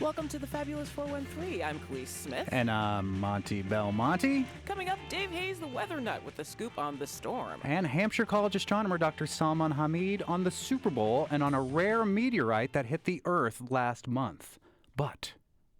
Welcome to the Fabulous 413. I'm Khalees Smith. And I'm Monty Belmonte. Coming up, Dave Hayes, the weather nut, with the scoop on the storm. And Hampshire College astronomer Dr. Salman Hamid on the Super Bowl and on a rare meteorite that hit the Earth last month. But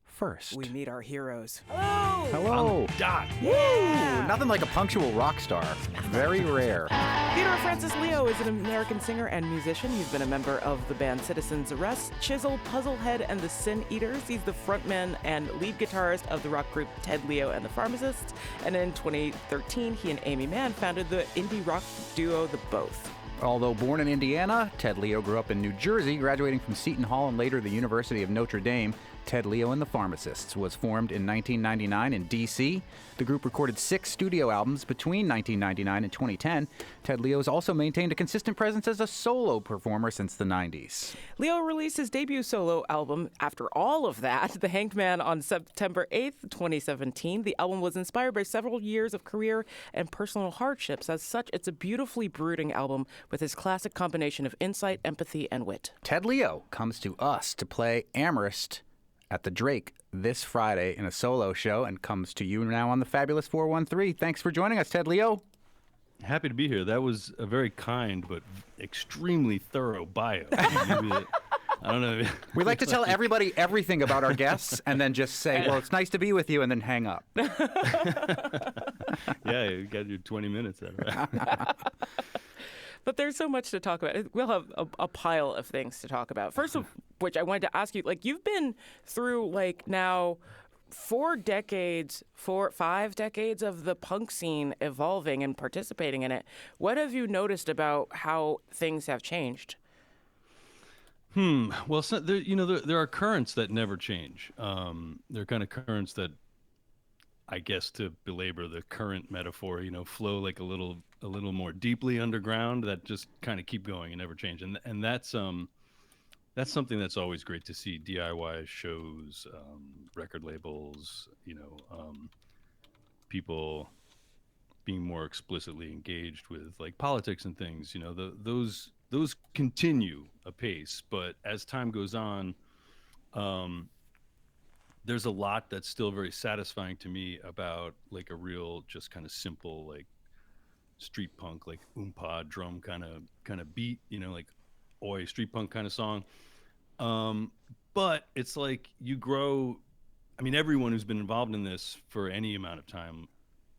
first, we meet our heroes. Hello. Dot. Yeah. Nothing like a punctual rock star. Very rare. Theodore Francis Leo is an American singer and musician. He's been a member of the band Citizen's Arrest, Chisel, Puzzlehead, and the Sin Eaters. He's the frontman and lead guitarist of the rock group Ted Leo and the Pharmacists. And in 2013, he and Amy Mann founded the indie rock duo The Both. Although born in Indiana, Ted Leo grew up in New Jersey, graduating from Seton Hall and later the University of Notre Dame. Ted Leo and the Pharmacists was formed in 1999 in D.C. The group recorded 6 studio albums between 1999 and 2010. Ted Leo has also maintained a consistent presence as a solo performer since the 90s. Leo released his debut solo album, After All of That, The Hanged Man, on September 8th, 2017. The album was inspired by several years of career and personal hardships. As such, it's a beautifully brooding album with his classic combination of insight, empathy, and wit. Ted Leo comes to us to play Amherst at the Drake this Friday in a solo show and comes to you now on the Fabulous 413. Thanks for joining us, Ted Leo. Happy to be here. That was a very kind but extremely thorough bio. I don't know. We like to tell everybody everything about our guests and then just say, well, it's nice to be with you, and then hang up. Yeah, you got your 20 minutes out of it. But there's so much to talk about. We'll have a pile of things to talk about. First of which I wanted to ask you, you've been through, now 5 decades of the punk scene evolving and participating in it. What have you noticed about how things have changed? Well, there are currents that never change. There are kind of currents that, I guess, to belabor the current metaphor, flow like a little more deeply underground, that just kind of keep going and never change. And that's something that's always great to see. DIY shows, record labels, people being more explicitly engaged with politics and things. Those continue apace, but as time goes on, there's a lot that's still very satisfying to me about a real, just kind of simple, street punk, oompa drum kind of beat, oi, street punk kind of song. But it's you grow. I mean, everyone who's been involved in this for any amount of time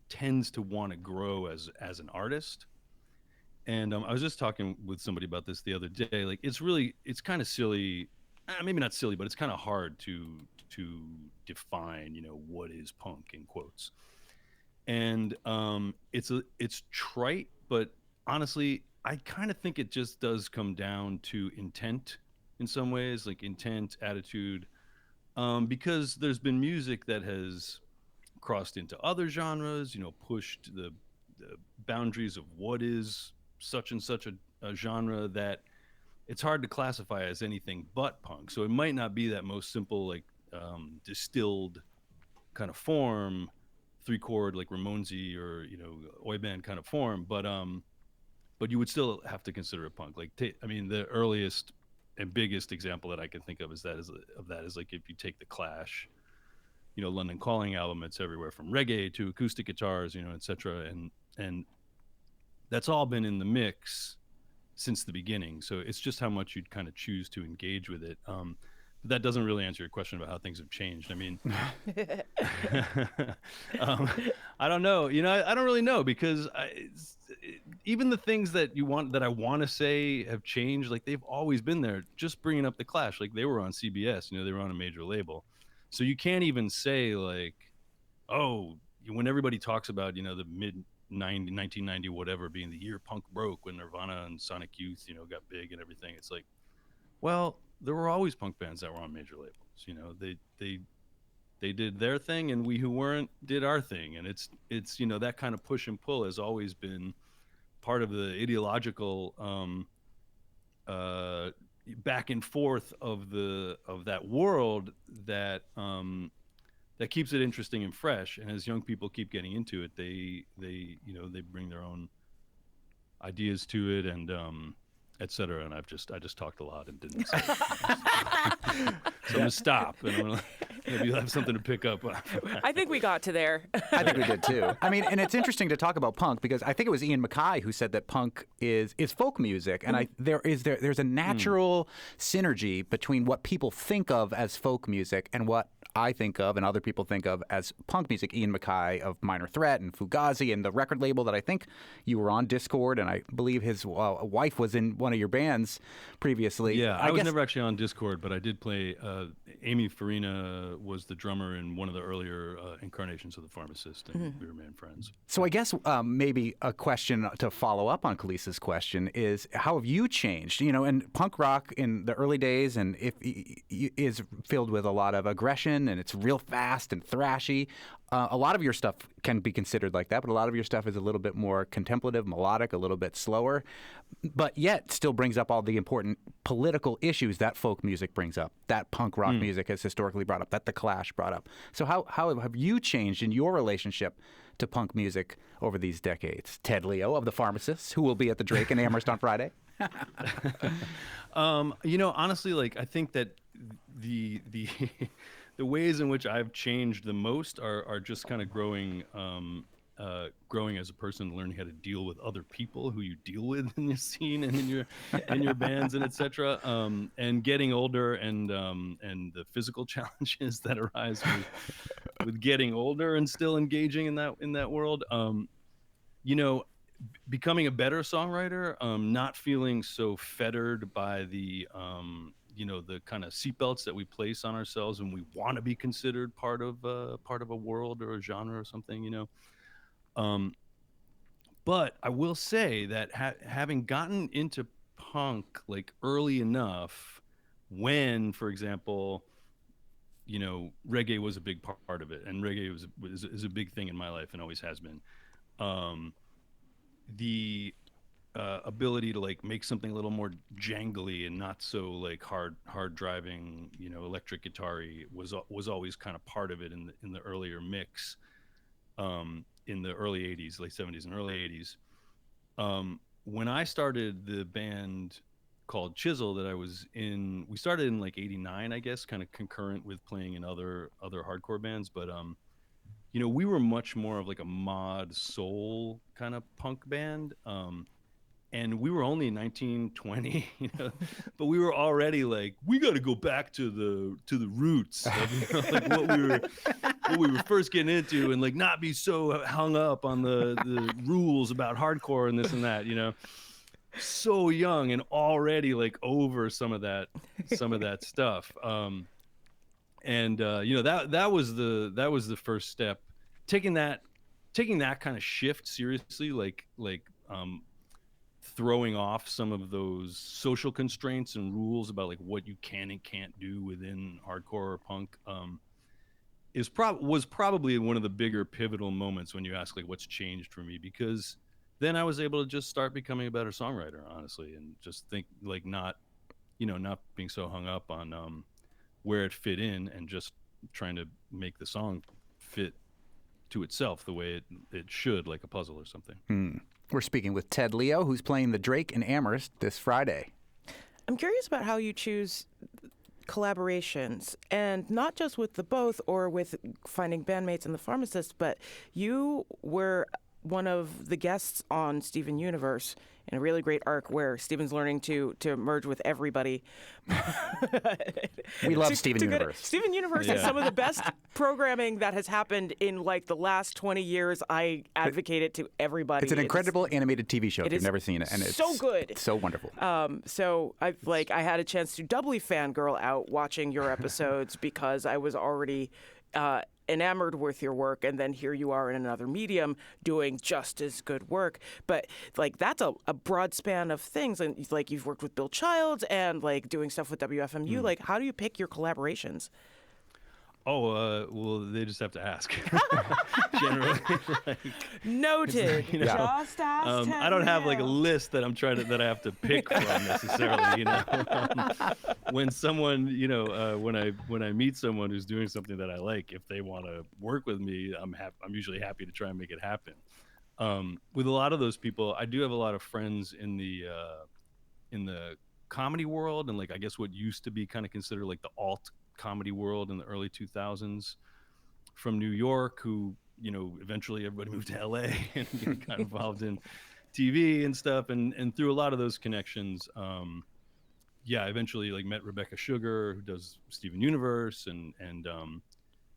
tends to want to grow as an artist. And I was just talking with somebody about this the other day. It's kind of silly. Maybe not silly, but it's kind of hard to define, what is punk in quotes. And it's trite, but honestly, I kind of think it just does come down to intent in some ways, intent, attitude, because there's been music that has crossed into other genres, pushed the boundaries of what is such and such a genre, that it's hard to classify as anything but punk. So it might not be that most simple, distilled kind of form, 3-chord Ramonesy or oi band kind of form, but you would still have to consider it punk. The earliest and biggest example that I can think of is if you take the Clash, London Calling album, it's everywhere from reggae to acoustic guitars, etc. And that's all been in the mix since the beginning. So it's just how much you'd kind of choose to engage with it. But that doesn't really answer your question about how things have changed. I mean, I don't know. I don't really know, because even the things that I want to say have changed. They've always been there. Just bringing up the Clash, they were on CBS. They were on a major label. So you can't even say when everybody talks about the mid 1990 whatever being the year punk broke, when Nirvana and Sonic Youth got big and everything. It's well, there were always punk bands that were on major labels. They did their thing, and we who weren't did our thing. And it's that kind of push and pull has always been part of the ideological back and forth of that world that keeps it interesting and fresh. And as young people keep getting into it, they bring their own ideas to it, and etc. And I just talked a lot and didn't say. So I'm gonna stop, and I'm gonna, maybe you'll have something to pick up on. I think we got to there. I think we did too. I mean, and it's interesting to talk about punk because I think it was Ian MacKaye who said that punk is folk music, and there's a natural synergy between what people think of as folk music and what I think of and other people think of as punk music. Ian MacKaye of Minor Threat and Fugazi and the record label that I think you were on, Discord, and I believe his wife was in one of your bands previously. Yeah, I was never actually on Discord, but I did play. Amy Farina was the drummer in one of the earlier incarnations of The Pharmacist, and we remain friends. So I guess maybe a question to follow up on Khalees's question is, how have you changed? You know, and punk rock in the early days and is filled with a lot of aggression, and it's real fast and thrashy. A lot of your stuff can be considered like that, but a lot of your stuff is a little bit more contemplative, melodic, a little bit slower, but yet still brings up all the important political issues that folk music brings up, that punk rock music has historically brought up, that the Clash brought up. So how have you changed in your relationship to punk music over these decades? Ted Leo of The Pharmacists, who will be at the Drake in Amherst on Friday. You know, honestly, like I think that the the ways in which I've changed the most are just kind of growing as a person, learning how to deal with other people who you deal with in your scene and in your bands and etc. And getting older and the physical challenges that arise with getting older and still engaging in that world. You know, becoming a better songwriter, not feeling so fettered by the the kind of seatbelts that we place on ourselves when we want to be considered part of a world or a genre or something, you know. But I will say that having gotten into punk like early enough, when, for example, you know, reggae was a big part of it, and reggae is a big thing in my life and always has been. The ability to like make something a little more jangly and not so like hard driving, you know, electric guitar-y was always kind of part of it in the earlier mix, in the early 80s, late 70s and early 80s. When I started the band called Chisel that I was in, we started in like 89, I guess, kind of concurrent with playing in other hardcore bands, but you know, we were much more of like a mod soul kind of punk band. And we were only 19, 20, you know, but we were already like, we got to go back to the roots of, you know, like what we were first getting into, and like not be so hung up on the rules about hardcore and this and that, you know. So young and already like over some of that stuff. And you know, that was the first step, taking that kind of shift seriously, like throwing off some of those social constraints and rules about like what you can and can't do within hardcore or punk, was probably one of the bigger pivotal moments when you ask like what's changed for me, because then I was able to just start becoming a better songwriter, honestly, and just think like not being so hung up on where it fit in, and just trying to make the song fit to itself the way it should, like a puzzle or something. We're speaking with Ted Leo, who's playing the Drake in Amherst this Friday. I'm curious about how you choose collaborations, and not just with the both or with finding bandmates and The Pharmacist, but you were one of the guests on Steven Universe in a really great arc where Steven's learning to merge with everybody. We love Steven Universe. Steven Universe is some of the best programming that has happened in like the last 20 years. I advocate it to everybody. It's an incredible animated TV show if you've never seen it, and it's so good. It's so wonderful. So I had a chance to doubly fangirl out watching your episodes because I was already enamored with your work, and then here you are in another medium doing just as good work. But like that's a broad span of things, and like you've worked with Bill Childs and like doing stuff with WFMU. Like, how do you pick your collaborations? Oh, well, they just have to ask. Generally, like, noted. You know, just ask. I don't have like a list that that I have to pick from necessarily. You know, when someone, you know, when I meet someone who's doing something that I like, if they want to work with me, I'm usually happy to try and make it happen. With a lot of those people, I do have a lot of friends in the comedy world, and like I guess what used to be kind of considered like the alt comedy world in the early 2000s, from New York, who, you know, eventually everybody moved to LA and got involved in TV and stuff, and through a lot of those connections, yeah, I eventually like met Rebecca Sugar, who does Steven Universe, and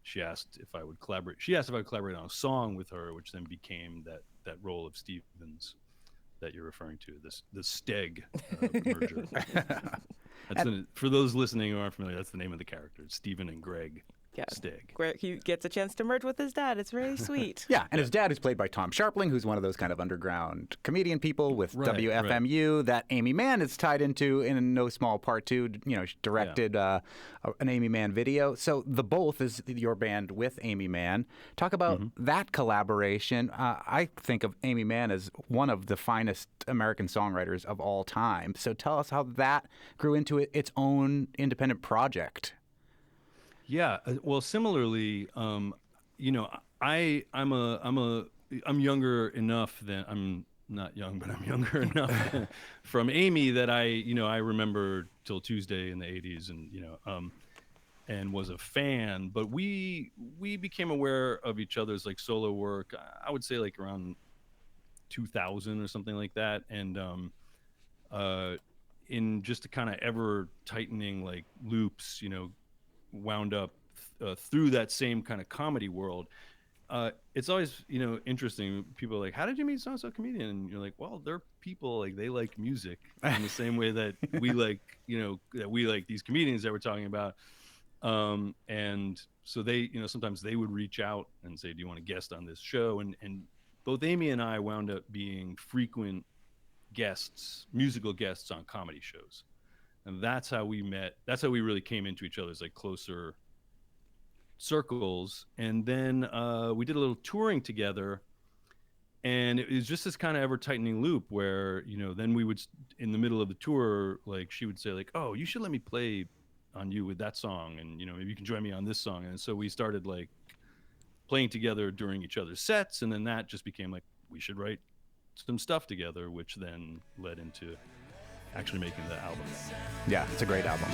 she asked if I would collaborate. She asked if I would collaborate on a song with her, which then became that role of Stevens that you're referring to, the Steg merger. For those listening who aren't familiar, that's the name of the character, Stephen and Greg. Yeah. Steg. Where he gets a chance to merge with his dad. It's really sweet. Yeah, and his dad is played by Tom Sharpling, who's one of those kind of underground comedian people with WFMU that Amy Mann is tied into in no small part too. You know, she directed an Amy Mann video. So The Both is your band with Amy Mann. Talk about that collaboration. I think of Amy Mann as one of the finest American songwriters of all time. So tell us how that grew into its own independent project. Yeah, well, similarly, you know, I'm younger enough than I'm not young, but I'm younger enough from Amy that I remember Till Tuesday in the '80s, and and was a fan. But we became aware of each other's like solo work. I would say like around 2000 or something like that, and in just a kind of ever tightening like loops, wound up through that same kind of comedy world. It's always, interesting. People are like, how did you meet so-and-so comedian? And you're like, well, they're people, like they like music in the same way that we like, that we like these comedians that we're talking about. And so they, sometimes they would reach out and say, do you want to guest on this show? And both Amy and I wound up being frequent guests, musical guests on comedy shows. And that's how we met. That's how we really came into each other's like closer circles. And then we did a little touring together, and it was just this kind of ever tightening loop where, then we would, in the middle of the tour, like she would say like, oh, you should let me play on you with that song. And, maybe you can join me on this song. And so we started like playing together during each other's sets. And then that just became like, we should write some stuff together, which then led into actually making the album. Yeah, it's a great album.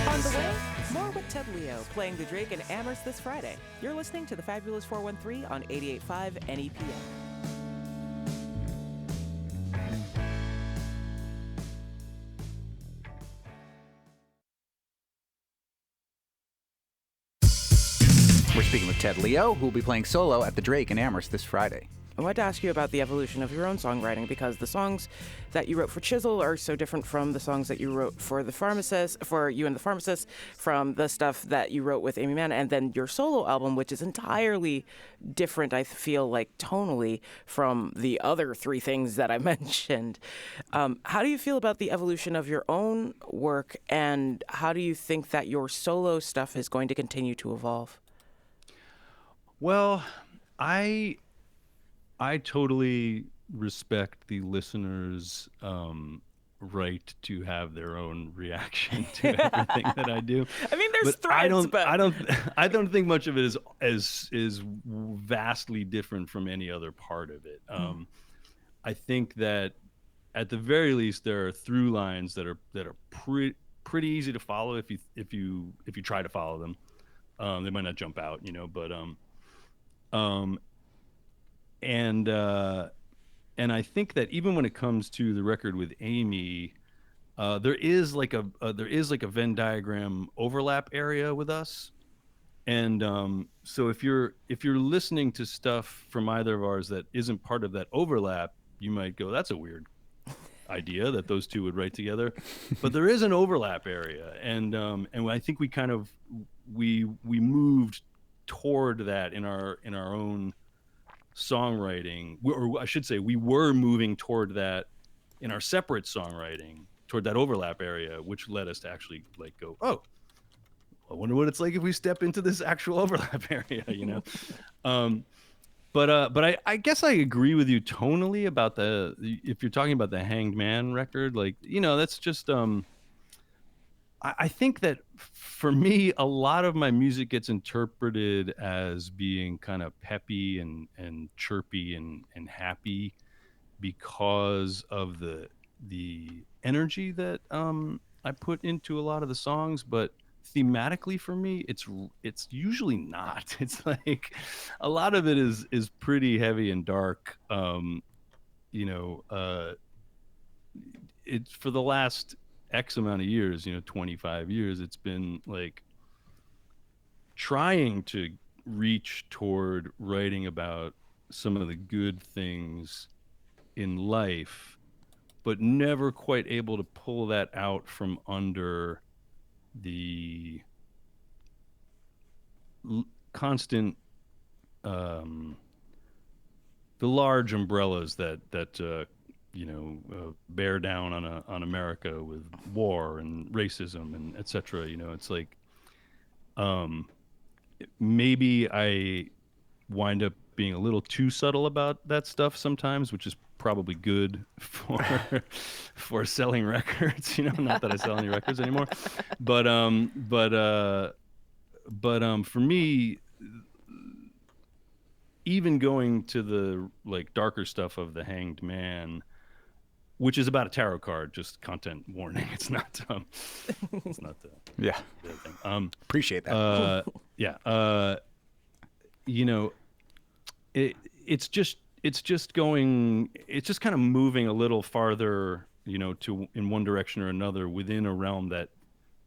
On the way, more with Ted Leo playing the Drake in Amherst this Friday. You're listening to the Fabulous 413 on 88.5 NEPM. We're speaking with Ted Leo, who will be playing solo at the Drake in Amherst this Friday. I wanted to ask you about the evolution of your own songwriting, because the songs that you wrote for Chisel are so different from the songs that you wrote for the Pharmacist, for You and the Pharmacist, from the stuff that you wrote with Amy Mann, and then your solo album, which is entirely different, I feel like, tonally from the other three things that I mentioned. How do you feel about the evolution of your own work, and how do you think that your solo stuff is going to continue to evolve? Well, I totally respect the listeners' right to have their own reaction to everything that I do. I mean, there's threads, but I don't think much of it is vastly different from any other part of it. I think that at the very least there are through lines that are pretty easy to follow if you try to follow them. They might not jump out, but and I think that even when it comes to the record with Amy, there is like a Venn diagram overlap area with us, and so if you're listening to stuff from either of ours that isn't part of that overlap, you might go, that's a weird idea that those two would write together. But there is an overlap area, and I think we kind of we moved toward that in our own songwriting, or I should say we were moving toward that in our separate songwriting, toward that overlap area, which led us to actually like go, oh, I wonder what it's like if we step into this actual overlap area, but I guess I agree with you tonally about if you're talking about the Hanged Man record, like, that's just I think that for me, a lot of my music gets interpreted as being kind of peppy and chirpy and happy because of the energy that I put into a lot of the songs. But thematically for me, it's usually not. It's like a lot of it is pretty heavy and dark. You know, it's for the last X amount of years, 25 years, it's been like trying to reach toward writing about some of the good things in life, but never quite able to pull that out from under the constant, the large umbrellas that bear down on America with war and racism and etc. It's like maybe I wind up being a little too subtle about that stuff sometimes, which is probably good for selling records. Not that I sell any records anymore, but for me, even going to the like darker stuff of The Hanged Man, which is about a tarot card, just content warning. It's not the Yeah. the thing. Appreciate that. Yeah. It's just kind of moving a little farther, to in one direction or another within a realm that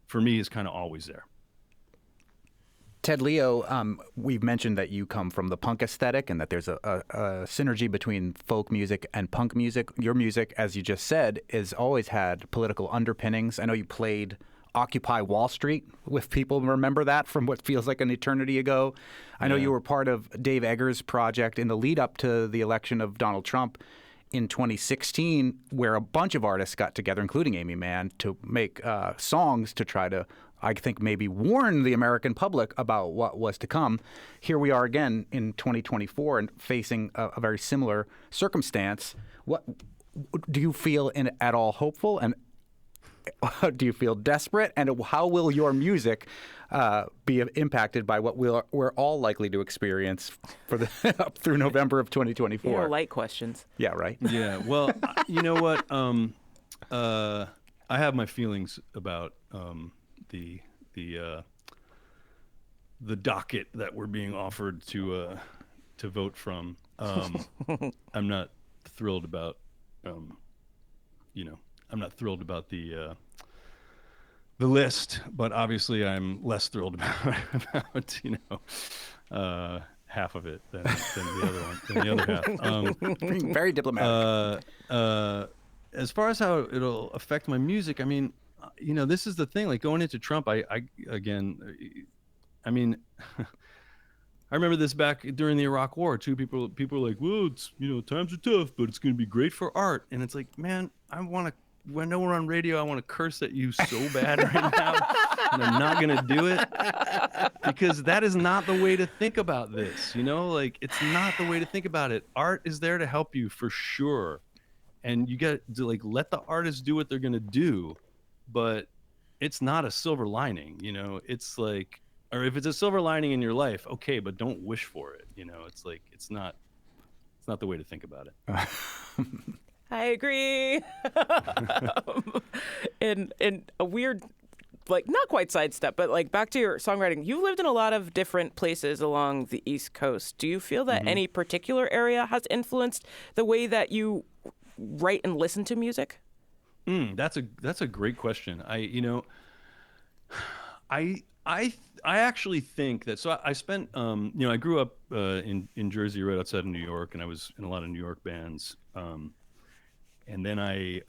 for me is kind of always there. Ted Leo, we've mentioned that you come from the punk aesthetic and that there's a synergy between folk music and punk music. Your music, as you just said, has always had political underpinnings. I know you played Occupy Wall Street, if people remember that from what feels like an eternity ago. I know you were part of Dave Eggers' project in the lead up to the election of Donald Trump in 2016, where a bunch of artists got together, including Amy Mann, to make songs to try to, I think, maybe warn the American public about what was to come. Here we are again in 2024 and facing a very similar circumstance. What do you feel at all hopeful, and do you feel desperate? And how will your music be impacted by what we're all likely to experience for the up through November of 2024? Light questions. Yeah, right. Yeah. Well, you know what? I have my feelings about the docket that we're being offered to vote from. I'm not thrilled about I'm not thrilled about the list, but obviously I'm less thrilled about half of it than the other one, than the other half. Being very diplomatic. As far as how it'll affect my music, I mean, this is the thing. Like going into Trump, I remember this back during the Iraq War too. People are like, well, it's times are tough, but it's going to be great for art. And it's like, man, when we're on radio, I want to curse at you so bad right now, and I'm not going to do it because that is not the way to think about this. Like it's not the way to think about it. Art is there to help you for sure, and you got to like let the artists do what they're going to do, but it's not a silver lining. It's like, or if it's a silver lining in your life, okay, but don't wish for it. It's like it's not the way to think about it. I agree. in a weird, like not quite sidestep, but like back to your songwriting, you've lived in a lot of different places along the East Coast. Do you feel that any particular area has influenced the way that you write and listen to music? That's a great question. I actually think that. So I spent I grew up in Jersey, right outside of New York, and I was in a lot of New York bands. And then I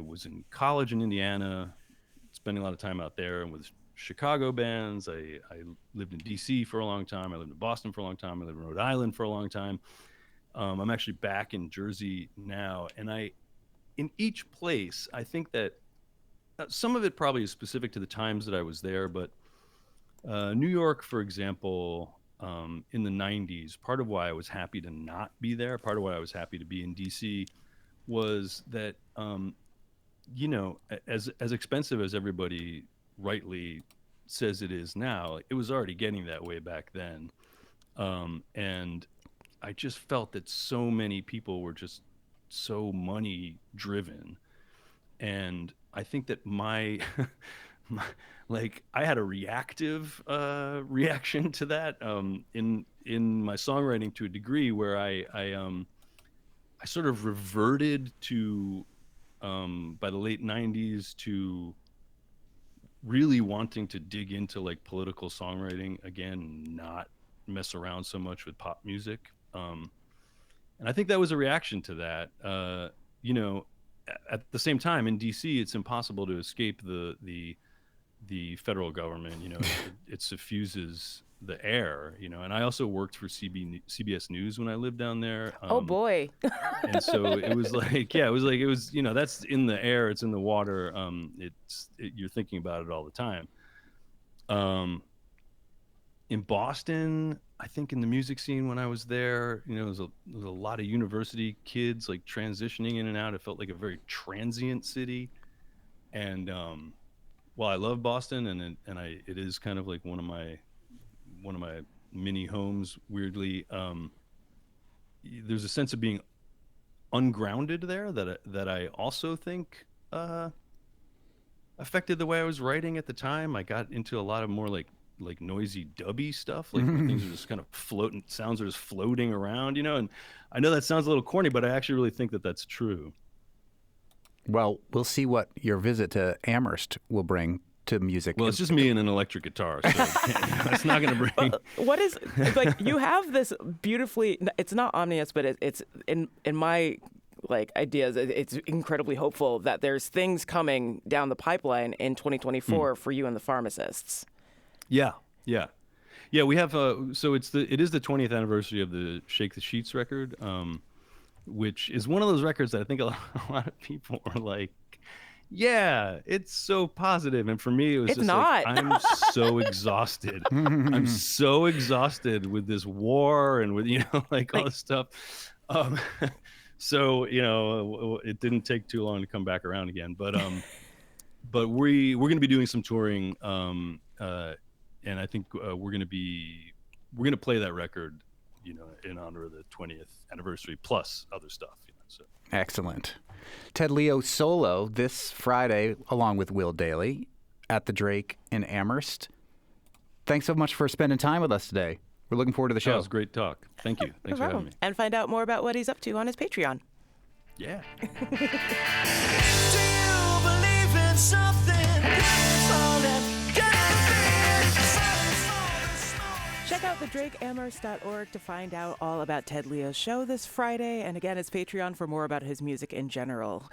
was in college in Indiana, spending a lot of time out there and with Chicago bands. I lived in D.C. for a long time. I lived in Boston for a long time. I lived in Rhode Island for a long time. I'm actually back in Jersey now. And in each place, I think that some of it probably is specific to the times that I was there. But New York, for example, in the 90s, part of why I was happy to not be there, part of why I was happy to be in DC was that as expensive as everybody rightly says it is now, like, it was already getting that way back then. And I just felt that so many people were just so money driven. And I think that my, like, I had a reactive reaction to that in my songwriting to a degree, where I sort of reverted to by the late 90s to really wanting to dig into like political songwriting again, not mess around so much with pop music. And I think that was a reaction to that. At the same time, in DC, it's impossible to escape the federal government. It suffuses the air. And I also worked for CBS News when I lived down there. Oh boy! And so it was like, that's in the air, it's in the water. You're thinking about it all the time. In Boston, I think in the music scene when I was there, there was a lot of university kids like transitioning in and out. It felt like a very transient city. And while I love Boston, and it is kind of like one of my mini homes, weirdly, there's a sense of being ungrounded there that I also think affected the way I was writing at the time. I got into a lot of more like noisy dubby stuff, like where things are just kind of floating, sounds are just floating around, and I know that sounds a little corny, but I actually really think that that's true. Well, we'll see what your visit to Amherst will bring to music. Well, it's just me and an electric guitar, so it's not going to bring. What is, like, you have this beautifully, it's not ominous, but it's in my like ideas, it's incredibly hopeful that there's things coming down the pipeline in 2024 for you and the Pharmacists. Yeah. We have so it is the 20th anniversary of the Shake the Sheets record, which is one of those records that I think a lot of people are like, yeah, it's so positive, and for me it was it's just not. like, I'm so exhausted. I'm so exhausted with this war and with all this stuff. So it didn't take too long to come back around again, but we're going to be doing some touring. And I think we're going to play that record, in honor of the 20th anniversary, plus other stuff. So. Excellent. Ted Leo solo this Friday, along with Will Daly, at the Drake in Amherst. Thanks so much for spending time with us today. We're looking forward to the show. That was great talk. Thank you. Thanks for having me. And find out more about what he's up to on his Patreon. Yeah. Do you believe in something? Check out thedrakeamherst.org to find out all about Ted Leo's show this Friday. And again, it's Patreon for more about his music in general.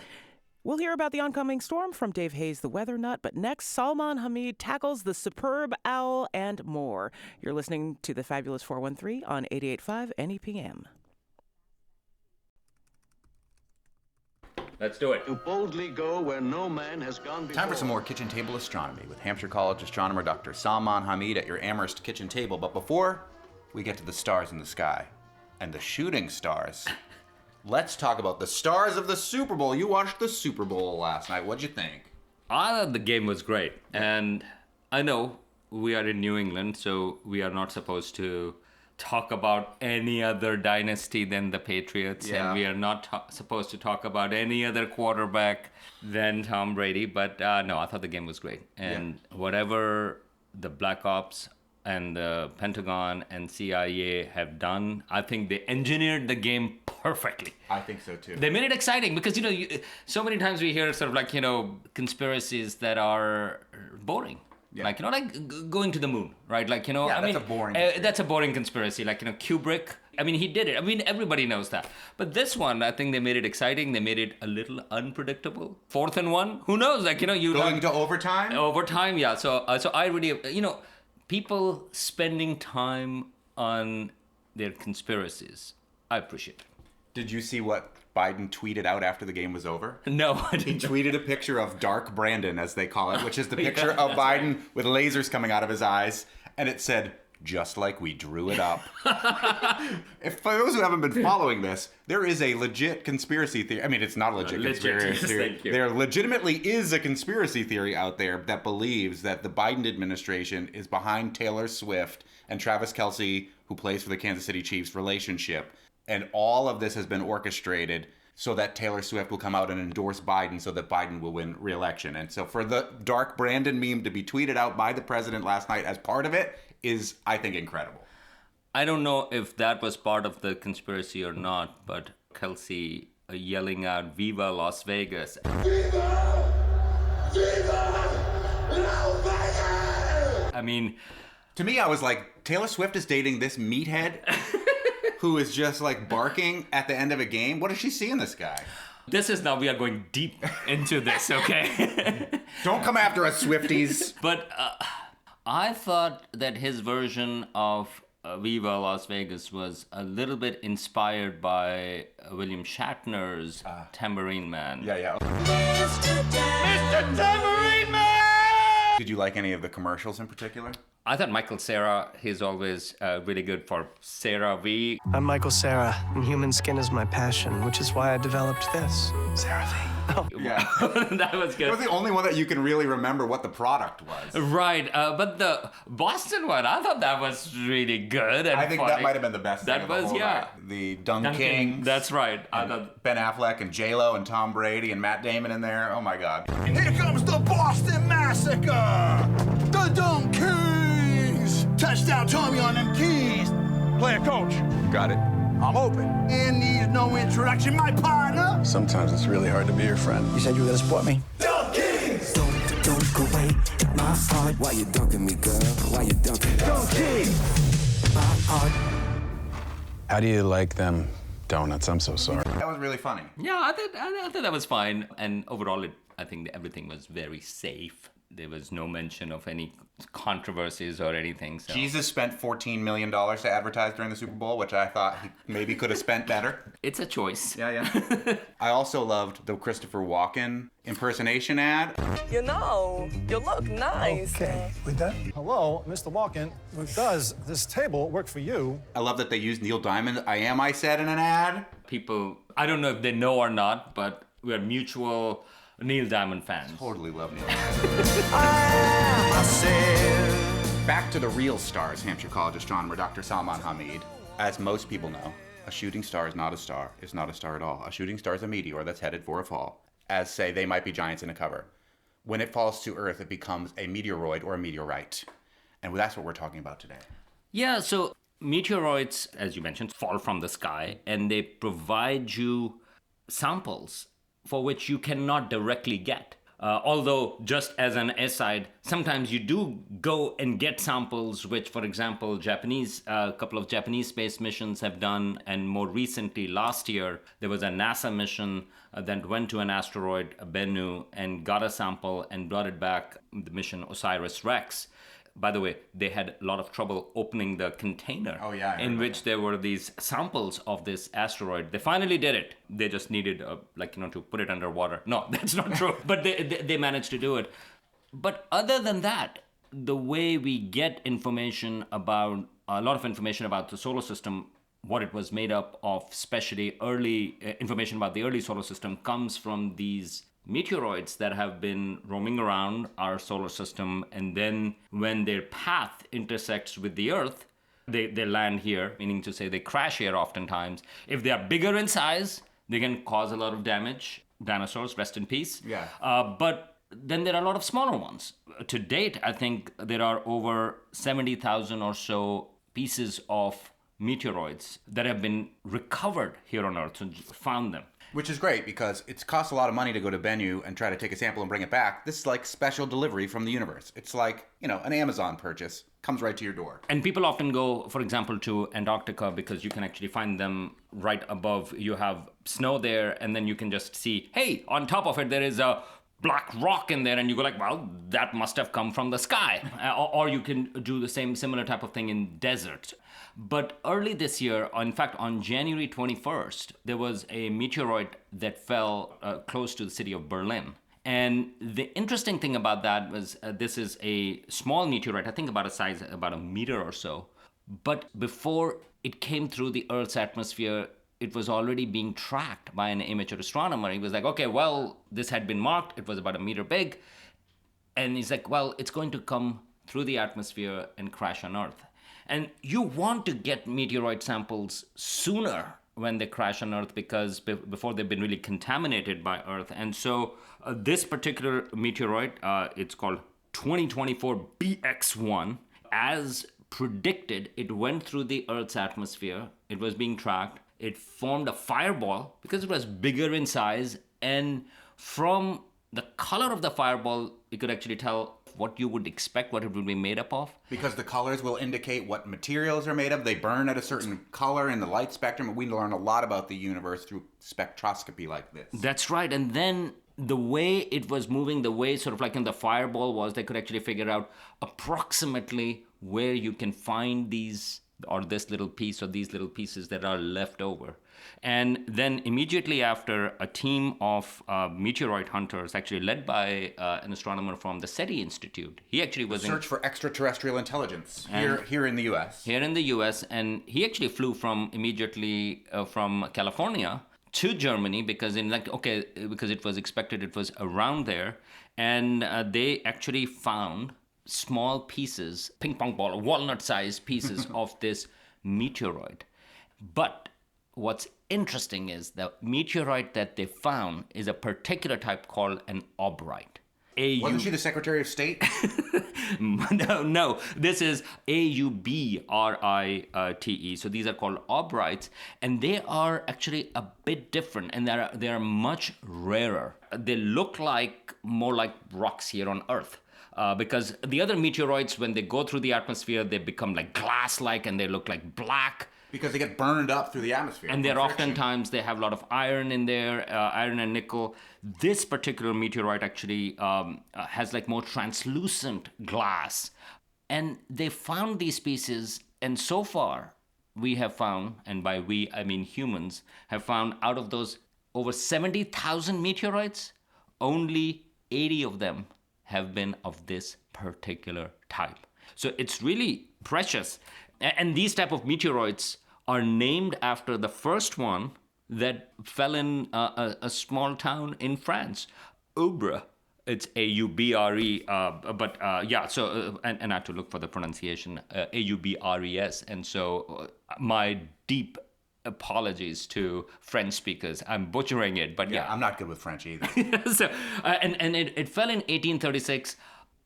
We'll hear about the oncoming storm from Dave Hayes, the weather nut. But next, Salman Hamid tackles the superb owl and more. You're listening to the Fabulous 413 on 88.5 NEPM. Let's do it. To boldly go where no man has gone before. Time for some more kitchen table astronomy with Hampshire College astronomer Dr. Salman Hamid at your Amherst kitchen table. But before we get to the stars in the sky and the shooting stars, let's talk about the stars of the Super Bowl. You watched the Super Bowl last night. What'd you think? I thought the game was great. And I know we are in New England, so we are not supposed to talk about any other dynasty than the Patriots, and we are not supposed to talk about any other quarterback than Tom Brady, but no, I thought the game was great. And whatever the Black Ops and the Pentagon and CIA have done, I think they engineered the game perfectly. I think so too. They made it exciting because, so many times we hear sort of like, conspiracies that are boring. Yeah. Like, going to the moon, right? Like, that's a boring conspiracy. That's a boring conspiracy. Like, Kubrick, he did it. Everybody knows that. But this one, I think they made it exciting. They made it a little unpredictable. 4th and 1, who knows? Like, Going to overtime? Overtime, yeah. So I really, people spending time on their conspiracies, I appreciate it. Did you see what Biden tweeted out after the game was over? No, I He didn't. tweeted a picture of Dark Brandon, as they call it, which is the picture of Biden with lasers coming out of his eyes. And it said, just like we drew it up. If for those who haven't been following this, there is a legit conspiracy theory. I mean, it's not a legit conspiracy theory. Thank you. There legitimately is a conspiracy theory out there that believes that the Biden administration is behind Taylor Swift and Travis Kelce, who plays for the Kansas City Chiefs, relationship. And all of this has been orchestrated so that Taylor Swift will come out and endorse Biden so that Biden will win re-election. And so for the Dark Brandon meme to be tweeted out by the president last night as part of it is, I think, incredible. I don't know if that was part of the conspiracy or not, but Kelsey yelling out, "Viva Las Vegas." Viva! Viva! Las Vegas! I mean, to me, I was like, Taylor Swift is dating this meathead who is just like barking at the end of a game. What does she see in this guy? this is now we are going deep into this, okay? Don't come after us, Swifties. But I thought that his version of Viva Las Vegas was a little bit inspired by William Shatner's Tambourine Man. Yeah. Mr. Tambourine Man! Did you like any of the commercials in particular? I thought Michael Cera, he's always really good for CeraVe. I'm Michael Cera, and human skin is my passion, which is why I developed this. CeraVe. Oh. Yeah. That was good. It was the only one that you can really remember what the product was. Right, but the Boston one, I thought that was really good. And I think funny. that might have been the best thing That of the was, whole yeah. night. The Dunk Duncan, Kings. that's right. I And thought Ben Affleck and J-Lo and Tom Brady and Matt Damon in there. Oh my God. Here comes the Boston Massacre! The Dunk Kings! Touchdown Tommy on them keys! Player coach. Got it. I'm open. And needs no introduction, my partner. Sometimes it's really hard to be your friend. You said you were gonna support me. Dunk Kings! Don't go away, my heart. Why you dunking me, girl? Why you dunking? Dunk Kings! My heart. How do you like them donuts? I'm so sorry. That was really funny. yeah, I thought that was fine. And overall, I think everything was very safe. There was no mention of any controversies or anything. So. Jesus spent $14 million to advertise during the Super Bowl, which I thought he maybe could have spent better. It's a choice. Yeah. I also loved the Christopher Walken impersonation ad. You know, you look nice. Okay, with that? Hello, Mr. Walken. Does this table work for you? I love that they used Neil Diamond, I said in an ad. People, I don't know if they know or not, but we are mutual Neil Diamond fans. Totally love Neil Diamond. Back to the real stars, Hampshire College astronomer Dr. Salman Hamid. As most people know, a shooting star is not a star. It's not a star at all. A shooting star is a meteor that's headed for a fall. As, say, they might be giants in a cover. When it falls to Earth, it becomes a meteoroid or a meteorite. And that's what we're talking about today. Yeah, so meteoroids, as you mentioned, fall from the sky and they provide you samples for which you cannot directly get. Although, just as an aside, sometimes you do go and get samples which, for example, a couple of Japanese space missions have done, and more recently, last year, there was a NASA mission that went to an asteroid, Bennu, and got a sample and brought it back, the mission OSIRIS-REx. By the way, they had a lot of trouble opening the container in which there were these samples of this asteroid. They finally did it. They just needed, to put it underwater. No, that's not true. But they managed to do it. But other than that, the way we get information about, a lot of information about the solar system, what it was made up of, especially early information about the early solar system, comes from these meteoroids that have been roaming around our solar system, and then when their path intersects with the Earth, they land here, meaning to say they crash here oftentimes. If they are bigger in size, they can cause a lot of damage. Dinosaurs, rest in peace. Yeah. But then there are a lot of smaller ones. To date, I think there are over 70,000 or so pieces of meteoroids that have been recovered here on Earth, so found them. Which is great because it costs a lot of money to go to Bennu and try to take a sample and bring it back. This is like special delivery from the universe. It's like, an Amazon purchase. Comes right to your door. And people often go, for example, to Antarctica because you can actually find them right above. You have snow there, and then you can just see, hey, on top of it, there is a black rock in there, and you go like, well, that must have come from the sky. Or you can do the similar type of thing in desert. But early this year, in fact, on January 21st, there was a meteoroid that fell close to the city of Berlin. And the interesting thing about that was this is a small meteorite, I think about a size about a meter or so. But before it came through the Earth's atmosphere, it was already being tracked by an amateur astronomer. He was like, okay, well, this had been marked. It was about a meter big. And he's like, well, it's going to come through the atmosphere and crash on Earth. And you want to get meteoroid samples sooner when they crash on Earth because before they've been really contaminated by Earth. And so this particular meteoroid, it's called 2024 BX1. As predicted, it went through the Earth's atmosphere. It was being tracked. It formed a fireball because it was bigger in size. And from the color of the fireball, you could actually tell what you would expect, what it would be made up of. Because the colors will indicate what materials are made of. They burn at a certain color in the light spectrum. We learn a lot about the universe through spectroscopy like this. That's right. And then the way it was moving, the way sort of like in the fireball was, they could actually figure out approximately where you can find these, or this little piece, or these little pieces that are left over. And then immediately after, a team of meteoroid hunters, actually led by an astronomer from the SETI Institute. He actually was Search for extraterrestrial intelligence here in the U.S. Here in the U.S. And he actually flew immediately from California to Germany because because it was expected it was around there. And they actually found small pieces, ping pong ball, walnut-sized pieces of this meteoroid. But what's interesting is the meteoroid that they found is a particular type called an aubrite. Wasn't she the Secretary of State? No. This is aubrite. So these are called aubrites, and they are actually a bit different, and they are much rarer. They look more like rocks here on Earth. Because the other meteoroids, when they go through the atmosphere, they become like glass-like and they look like black. Because they get burned up through the atmosphere. And they're oftentimes, they have a lot of iron in there, iron and nickel. This particular meteoroid actually has like more translucent glass. And they found these pieces, and so far we have found, and by we I mean humans, have found out of those over 70,000 meteoroids, only 80 of them have been of this particular type. So it's really precious. And these type of meteoroids are named after the first one that fell in a small town in France, Aubre. It's A-U-B-R-E, but and I had to look for the pronunciation, A-U-B-R-E-S. And so my deep apologies to French speakers. I'm butchering it, but yeah. I'm not good with French either. So, and it fell in 1836.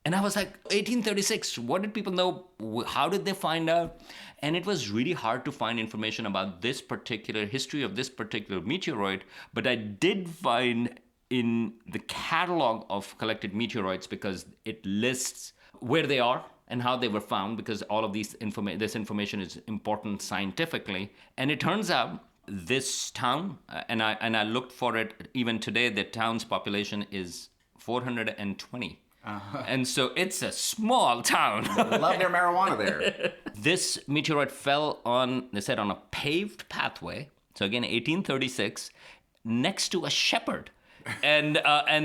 And I was like, 1836, what did people know? How did they find out? And it was really hard to find information about this particular history of this particular meteoroid. But I did find in the catalog of collected meteoroids, because it lists where they are and how they were found, because all of this information is important scientifically. And it turns out this town, and I looked for it even today, the town's population is 420. Uh-huh. And so it's a small town. They love their marijuana there. This meteoroid fell on a paved pathway. So again, 1836, next to a shepherd. And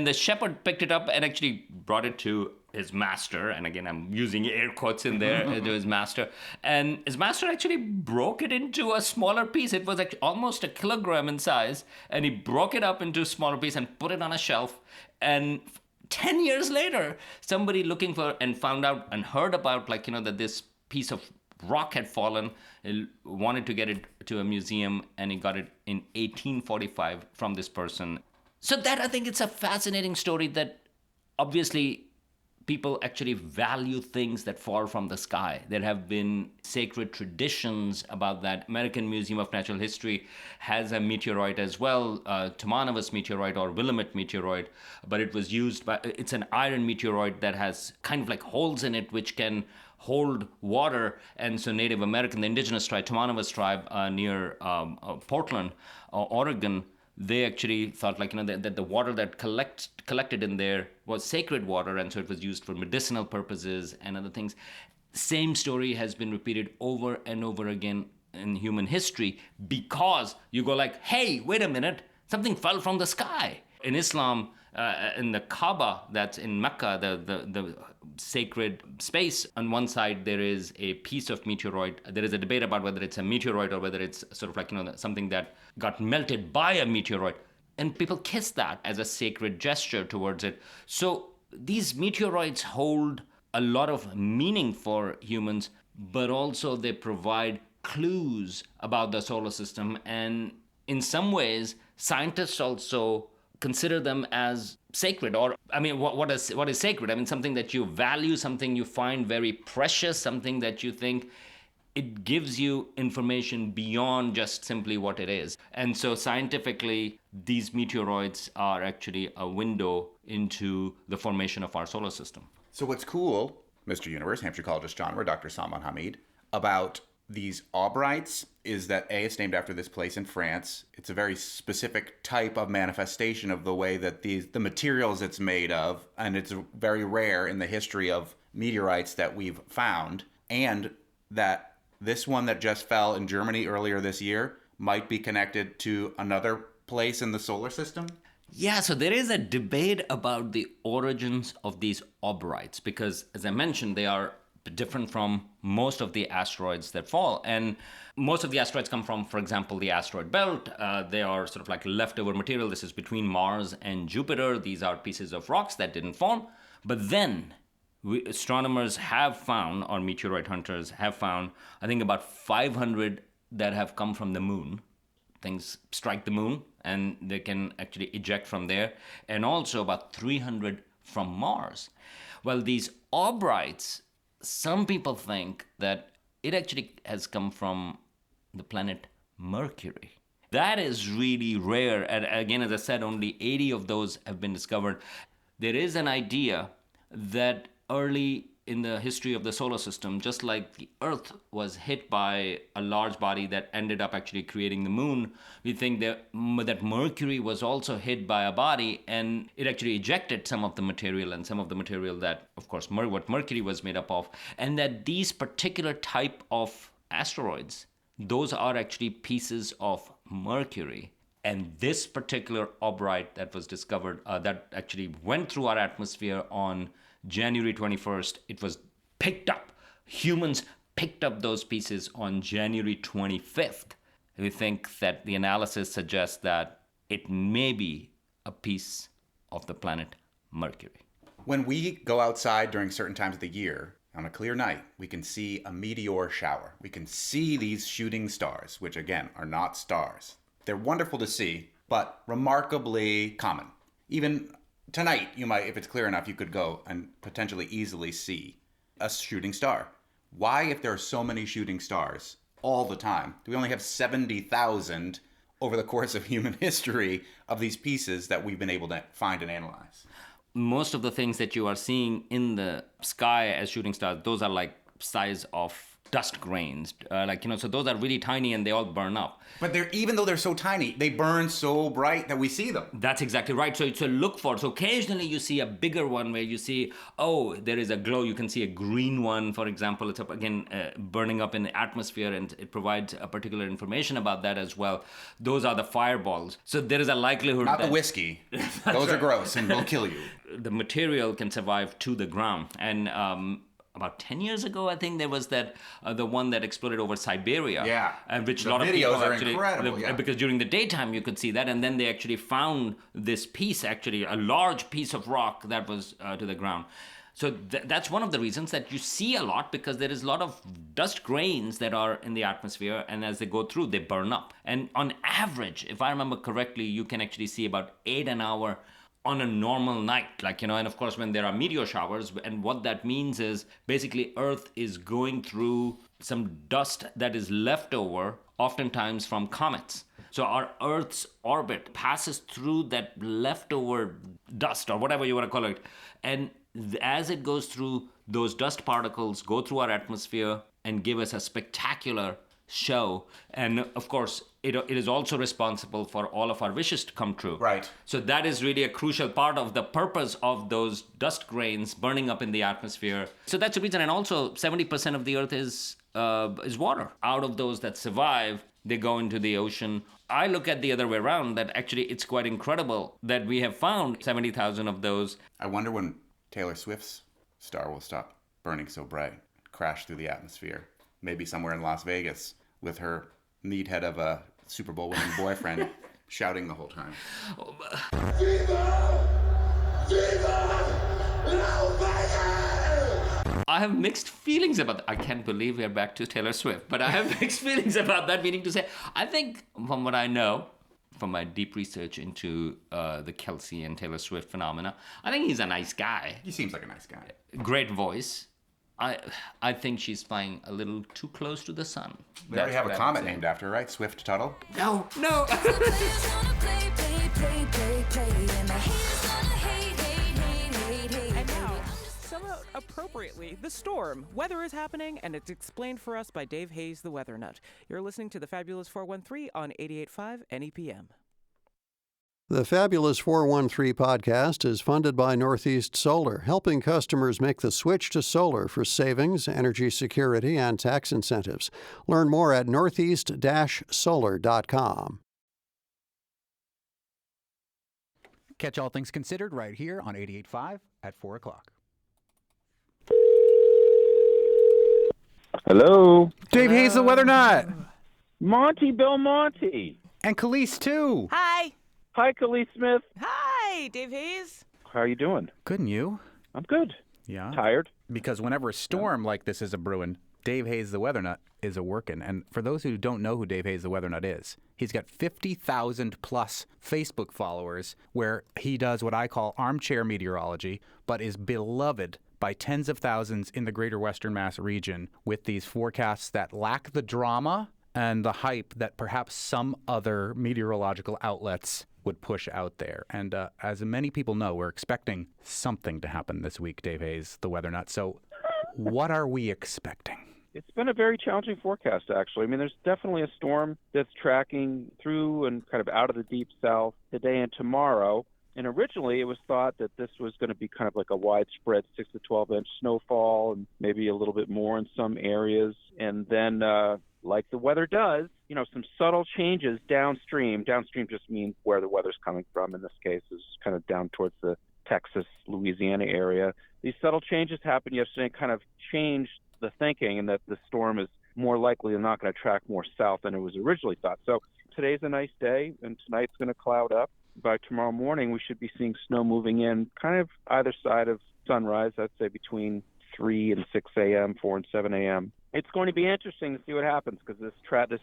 the shepherd picked it up and actually brought it to his master. And again, I'm using air quotes in there, to his master. And his master actually broke it into a smaller piece. It was actually almost a kilogram in size. And he broke it up into a smaller piece and put it on a shelf. And 10 years later, somebody looking for and found out and heard about, that this piece of rock had fallen, wanted to get it to a museum, and he got it in 1845 from this person. So that, I think it's a fascinating story that obviously people actually value things that fall from the sky. There have been sacred traditions about that. American Museum of Natural History has a meteoroid as well, Tomanovus meteoroid or Willamette meteoroid, but it's an iron meteoroid that has kind of like holes in it which can hold water. And so Native American, the indigenous tribe, Tomanovus tribe near Portland, Oregon, they actually thought that the water that collected in there was sacred water, and so it was used for medicinal purposes and other things. Same story has been repeated over and over again in human history, because you go like, hey, wait a minute, something fell from the sky. In Islam, in the Kaaba that's in Mecca, the sacred space, on one side there is a piece of meteoroid. There is a debate about whether it's a meteoroid or whether it's sort of like, something that got melted by a meteoroid. And people kiss that as a sacred gesture towards it. So these meteoroids hold a lot of meaning for humans, but also they provide clues about the solar system. And in some ways, scientists also consider them as sacred. Or, I mean, what is sacred? I mean, something that you value, something you find very precious, something that you think it gives you information beyond just simply what it is. And so scientifically, these meteoroids are actually a window into the formation of our solar system. So what's cool, Mr. Universe, Hampshire College astronomer, Dr. Salman Hamid, about these aubrites is that A, it's named after this place in France. It's a very specific type of manifestation of the way that the materials it's made of, and it's very rare in the history of meteorites that we've found, and that this one that just fell in Germany earlier this year might be connected to another place in the solar system? Yeah, so there is a debate about the origins of these aubrites because, as I mentioned, they are different from most of the asteroids that fall. And most of the asteroids come from, for example, the asteroid belt. They are sort of like leftover material. This is between Mars and Jupiter. These are pieces of rocks that didn't form. But then astronomers have found, or meteoroid hunters have found, I think about 500 that have come from the moon. Things strike the moon and they can actually eject from there. And also about 300 from Mars. Well, these aubrites, some people think that it actually has come from the planet Mercury. That is really rare. And again, as I said, only 80 of those have been discovered. There is an idea that early in the history of the solar system, just like the Earth was hit by a large body that ended up actually creating the moon, we think that Mercury was also hit by a body and it actually ejected some of the material and some of the material that, of course, what Mercury was made up of, and that these particular type of asteroids, those are actually pieces of Mercury. And this particular aubrite that was discovered, that actually went through our atmosphere on January 21st, it was picked up. Humans picked up those pieces on January 25th. We think that the analysis suggests that it may be a piece of the planet Mercury. When we go outside during certain times of the year, on a clear night, we can see a meteor shower. We can see these shooting stars, which again are not stars. They're wonderful to see, but remarkably common. Even tonight, you might, if it's clear enough, you could go and potentially easily see a shooting star. Why, if there are so many shooting stars all the time, do we only have 70,000 over the course of human history of these pieces that we've been able to find and analyze? Most of the things that you are seeing in the sky as shooting stars, those are like size of dust grains, so those are really tiny and they all burn up. But even though they're so tiny, they burn so bright that we see them. That's exactly right. So look for, so occasionally you see a bigger one where you see, oh, there is a glow. You can see a green one, for example. It's burning up in the atmosphere, and it provides a particular information about that as well. Those are the fireballs. So there is a likelihood Not the whiskey. Those are gross and will kill you. The material can survive to the ground. And about 10 years ago, I think there was that the one that exploded over Siberia. Yeah. Which the a lot of videos people are actually, incredible. Yeah. Because during the daytime you could see that, and then they actually found this piece, actually a large piece of rock that was to the ground. So that's one of the reasons that you see a lot, because there is a lot of dust grains that are in the atmosphere, and as they go through, they burn up. And on average, if I remember correctly, you can actually see about 8 an hour on a normal night, and of course when there are meteor showers, and what that means is basically Earth is going through some dust that is left over, oftentimes from comets. So our Earth's orbit passes through that leftover dust, or whatever you want to call it, and as it goes through, those dust particles go through our atmosphere and give us a spectacular show. And of course, it is also responsible for all of our wishes to come true. Right. So that is really a crucial part of the purpose of those dust grains burning up in the atmosphere. So that's the reason. And also 70% of the Earth is water. Out of those that survive, they go into the ocean. I look at the other way around, that actually it's quite incredible that we have found 70,000 of those. I wonder when Taylor Swift's star will stop burning so bright, crash through the atmosphere. Maybe somewhere in Las Vegas with her meathead of a Super Bowl winning boyfriend shouting the whole time. Viva! Viva! Las Vegas! I have mixed feelings about that. I can't believe we're back to Taylor Swift, but I have mixed feelings about that, meaning to say, I think from what I know, from my deep research into the Kelsey and Taylor Swift phenomena, I think he's a nice guy. He seems like a nice guy. Great voice. I think she's flying a little too close to the sun. They already have a comet named after her, right? Swift Tuttle? No. And now, somewhat appropriately, the storm. Weather is happening, and it's explained for us by Dave Hayes, the Weather Nut. You're listening to the Fabulous 413 on 88.5 NEPM. The Fabulous 413 podcast is funded by Northeast Solar, helping customers make the switch to solar for savings, energy security, and tax incentives. Learn more at northeast-solar.com. Catch All Things Considered right here on 88.5 at 4 o'clock. Hello. Dave Hayes, the Weather Nut. Monty Belmonte. And Khalees, too. Hi. Hi, Khalees Smith. Hi, Dave Hayes. How are you doing? Good, and you? I'm good. Yeah. Tired. Because whenever a storm like this is a brewing, Dave Hayes, the Weather Nut, is a working. And for those who don't know who Dave Hayes, the Weather Nut is, he's got 50,000 plus Facebook followers where he does what I call armchair meteorology, but is beloved by tens of thousands in the greater Western Mass region with these forecasts that lack the drama and the hype that perhaps some other meteorological outlets would push out there. And as many people know, we're expecting something to happen this week, Dave Hayes, the Weather Nut. So what are we expecting? It's been a very challenging forecast, actually. I mean, there's definitely a storm that's tracking through and kind of out of the deep south today and tomorrow. And originally it was thought that this was going to be kind of like a widespread 6 to 12-inch snowfall and maybe a little bit more in some areas. And then, like the weather does, some subtle changes downstream. Downstream just means where the weather's coming from. In this case, is kind of down towards the Texas, Louisiana area. These subtle changes happened yesterday and kind of changed the thinking, and that the storm is more likely than not going to track more south than it was originally thought. So today's a nice day, and tonight's going to cloud up. By tomorrow morning, we should be seeing snow moving in kind of either side of sunrise, I'd say between 3 and 6 a.m., 4 and 7 a.m. It's going to be interesting to see what happens because this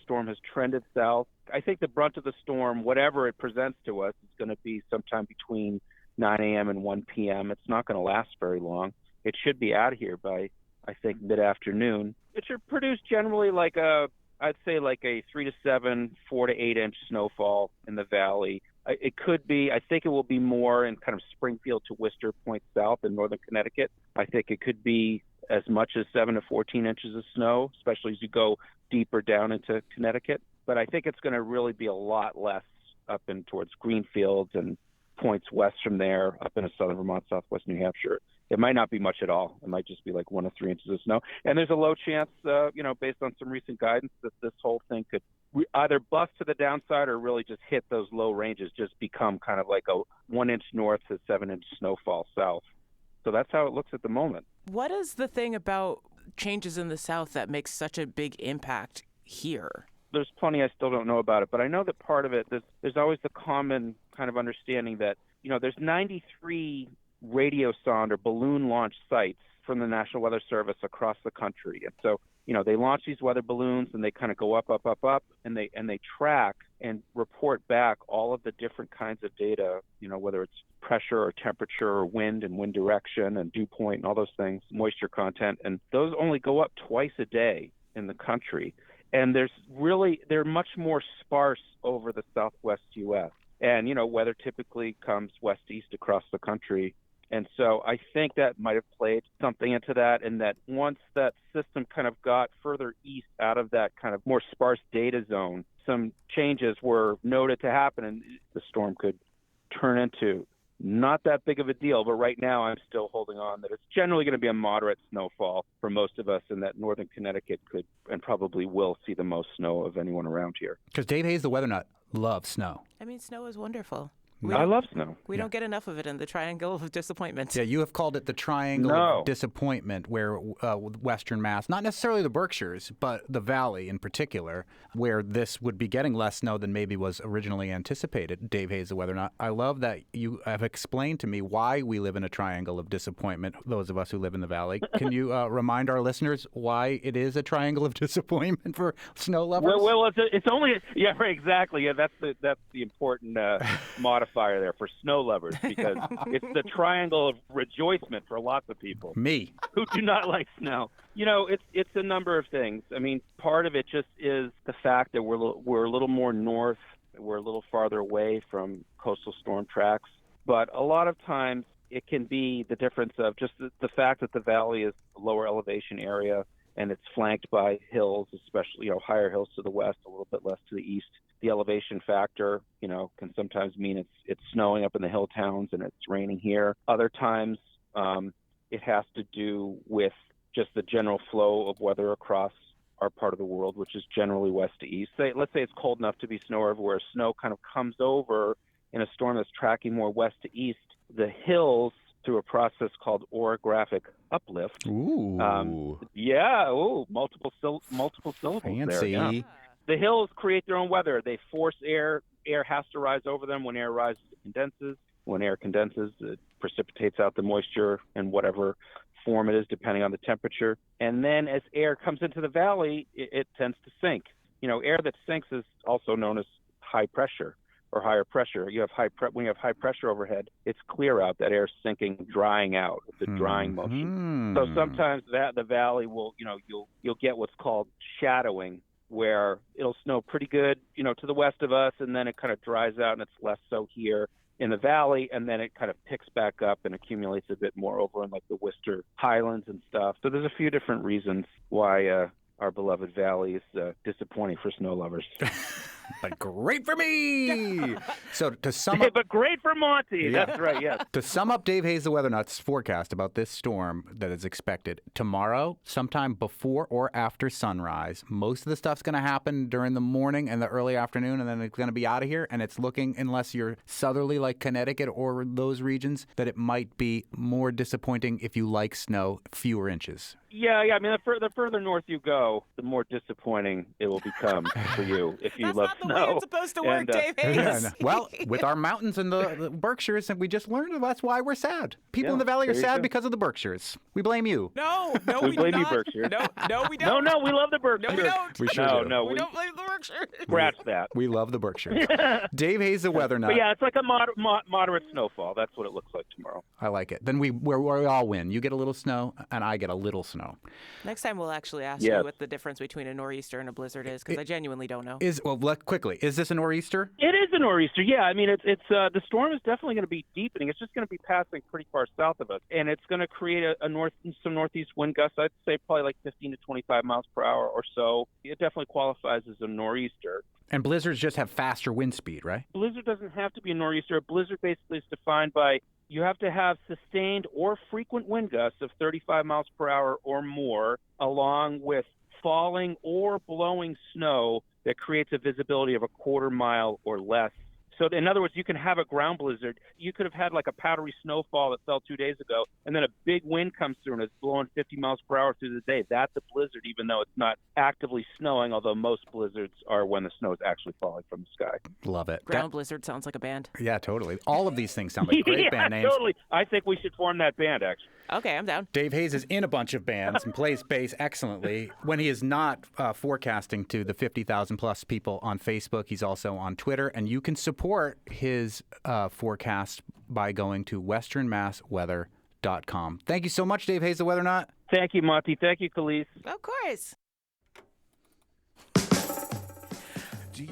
storm has trended south. I think the brunt of the storm, whatever it presents to us, is going to be sometime between 9 a.m. and 1 p.m. It's not going to last very long. It should be out of here by, I think, mid-afternoon. It should produce generally I'd say like a 3 to 7, 4 to 8 inch snowfall in the valley. It could be, I think it will be more in kind of Springfield to Worcester Point south in northern Connecticut. I think it could be as much as 7 to 14 inches of snow, especially as you go deeper down into Connecticut. But I think it's going to really be a lot less up in towards Greenfield and points west from there, up into southern Vermont, southwest New Hampshire. It might not be much at all. It might just be like 1 to 3 inches of snow. And there's a low chance, based on some recent guidance, that this whole thing could either bust to the downside or really just hit those low ranges, just become kind of like a 1 inch north to 7 inch snowfall south. So that's how it looks at the moment. What is the thing about changes in the south that makes such a big impact here? There's plenty I still don't know about it, but I know that part of it, there's always the common kind of understanding that, there's 93 radio sonde or balloon launch sites from the National Weather Service across the country. And so, they launch these weather balloons and they kind of go up, and they track and report back all of the different kinds of data, whether it's pressure or temperature or wind and wind direction and dew point and all those things, moisture content. And those only go up twice a day in the country. And they're much more sparse over the southwest U.S. And, weather typically comes west-east across the country. And so I think that might have played something into that, and that once that system kind of got further east out of that kind of more sparse data zone, some changes were noted to happen, and the storm could turn into not that big of a deal. But right now, I'm still holding on that it's generally going to be a moderate snowfall for most of us, and that northern Connecticut could and probably will see the most snow of anyone around here. Because Dave Hayes, the weather nut, loves snow. I mean, snow is wonderful. I love snow. We don't get enough of it in the triangle of disappointment. Yeah, you have called it the triangle of disappointment, where Western Mass, not necessarily the Berkshires, but the Valley in particular, where this would be getting less snow than maybe was originally anticipated. Dave Hayes, the weather nut. I love that you have explained to me why we live in a triangle of disappointment, those of us who live in the Valley. Can you remind our listeners why it is a triangle of disappointment for snow lovers? Well, it's only right, exactly. Yeah, that's the important modifier there for snow lovers, because it's the triangle of rejoicement for lots of people. Me, who do not like snow. It's a number of things. I mean, part of it just is the fact that we're a little more north, we're a little farther away from coastal storm tracks, but a lot of times it can be the difference of just the fact that the valley is a lower elevation area and it's flanked by hills, especially higher hills to the west, a little bit less to the east. The elevation factor, can sometimes mean it's snowing up in the hill towns and it's raining here. Other times, it has to do with just the general flow of weather across our part of the world, which is generally west to east. Let's say it's cold enough to be snow everywhere. Snow kind of comes over in a storm that's tracking more west to east. The hills, through a process called orographic uplift. Ooh. Multiple syllables. Fancy. There. Yeah. The hills create their own weather. They force air. Air has to rise over them. When air rises, it condenses. When air condenses, it precipitates out the moisture in whatever form it is, depending on the temperature. And then as air comes into the valley, it tends to sink. Air that sinks is also known as high pressure or higher pressure. When you have high pressure overhead, it's clear out. That air's sinking, drying out. It's a drying motion. So sometimes the valley will, you'll get what's called shadowing, where it'll snow pretty good, to the west of us, and then it kind of dries out and it's less so here in the valley, and then it kind of picks back up and accumulates a bit more over in like the Worcester Highlands and stuff. So there's a few different reasons why our beloved valley is disappointing for snow lovers. But great for me. So to sum up, but great for Monty. Yeah. That's right. Yes. To sum up Dave Hayes, the weather nut's forecast about this storm that is expected tomorrow, sometime before or after sunrise. Most of the stuff's going to happen during the morning and the early afternoon, and then it's going to be out of here. And it's looking, unless you're southerly like Connecticut or those regions, that it might be more disappointing if you like snow, fewer inches. Yeah. I mean, the further north you go, the more disappointing it will become for you if you love snow. That's not the way it's supposed to work, Dave Hayes. Well, with our mountains and the Berkshires, and we just learned that's why we're sad. People in the valley are sad because of the Berkshires. We blame you. No, we blame you, not. Berkshire. No, we don't. No, we love the Berkshires. No, we don't. We sure do. No, we don't blame the Berkshires. Scratch that. We love the Berkshires. Dave Hayes, the weather nut. But yeah, it's like a moderate snowfall. That's what it looks like tomorrow. I like it. Then we all win. You get a little snow, and I get a little snow. Next time we'll actually ask you what the difference between a nor'easter and a blizzard is, because I genuinely don't know. Quickly, is this a nor'easter? It is a nor'easter. Yeah, I mean, it's the storm is definitely going to be deepening. It's just going to be passing pretty far south of us, and it's going to create some northeast wind gusts. I'd say probably like 15 to 25 miles per hour or so. It definitely qualifies as a nor'easter. And blizzards just have faster wind speed, right? Blizzard doesn't have to be a nor'easter. A blizzard basically is defined by you have to have sustained or frequent wind gusts of 35 miles per hour or more, along with falling or blowing snow that creates a visibility of a quarter mile or less. So in other words, you can have a ground blizzard. You could have had like a powdery snowfall that fell 2 days ago, and then a big wind comes through and it's blowing 50 miles per hour through the day. That's a blizzard, even though it's not actively snowing, although most blizzards are when the snow is actually falling from the sky. Love it. Ground blizzard sounds like a band. Yeah, totally. All of these things sound like great band names. Totally. I think we should form that band, actually. Okay, I'm down. Dave Hayes is in a bunch of bands and plays bass excellently. When he is not forecasting to the 50,000 plus people on Facebook, he's also on Twitter, and you can support his forecast by going to westernmassweather.com. Thank you so much, Dave Hayes, the Weather Nut. Thank you, Monty. Thank you, Khalees. Of course. Do you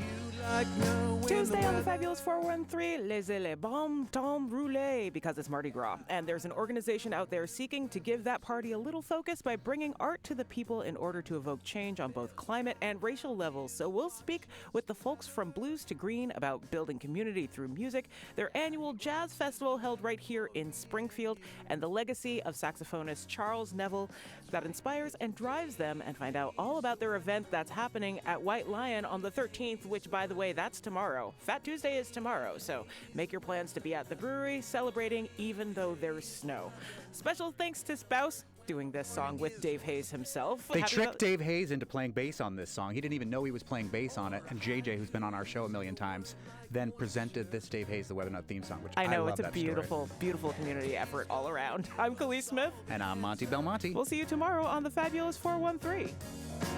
Tuesday on the Fabulous 413, laissez les bombes temps rouler, because it's Mardi Gras. And there's an organization out there seeking to give that party a little focus by bringing art to the people in order to evoke change on both climate and racial levels. So we'll speak with the folks from Blues to Green about building community through music, their annual jazz festival held right here in Springfield, and the legacy of saxophonist Charles Neville that inspires and drives them, and find out all about their event that's happening at White Lion on the 13th, which, by the way, that's tomorrow. Fat Tuesday is tomorrow, so make your plans to be at the brewery celebrating even though there's snow. Special thanks to Spouse, doing this song with Dave Hayes himself. They tricked Dave Hayes into playing bass on this song. He didn't even know he was playing bass on it. And JJ, who's been on our show a million times, then presented this Dave Hayes, the Weather Nut theme song, which I know, love. It's a beautiful, beautiful community effort all around. I'm Khalees Smith. And I'm Monty Belmonte. We'll see you tomorrow on the Fabulous 413.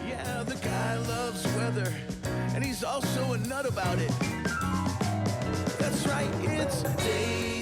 Yeah, the guy loves weather, and he's also a nut about it. That's right, it's Dave.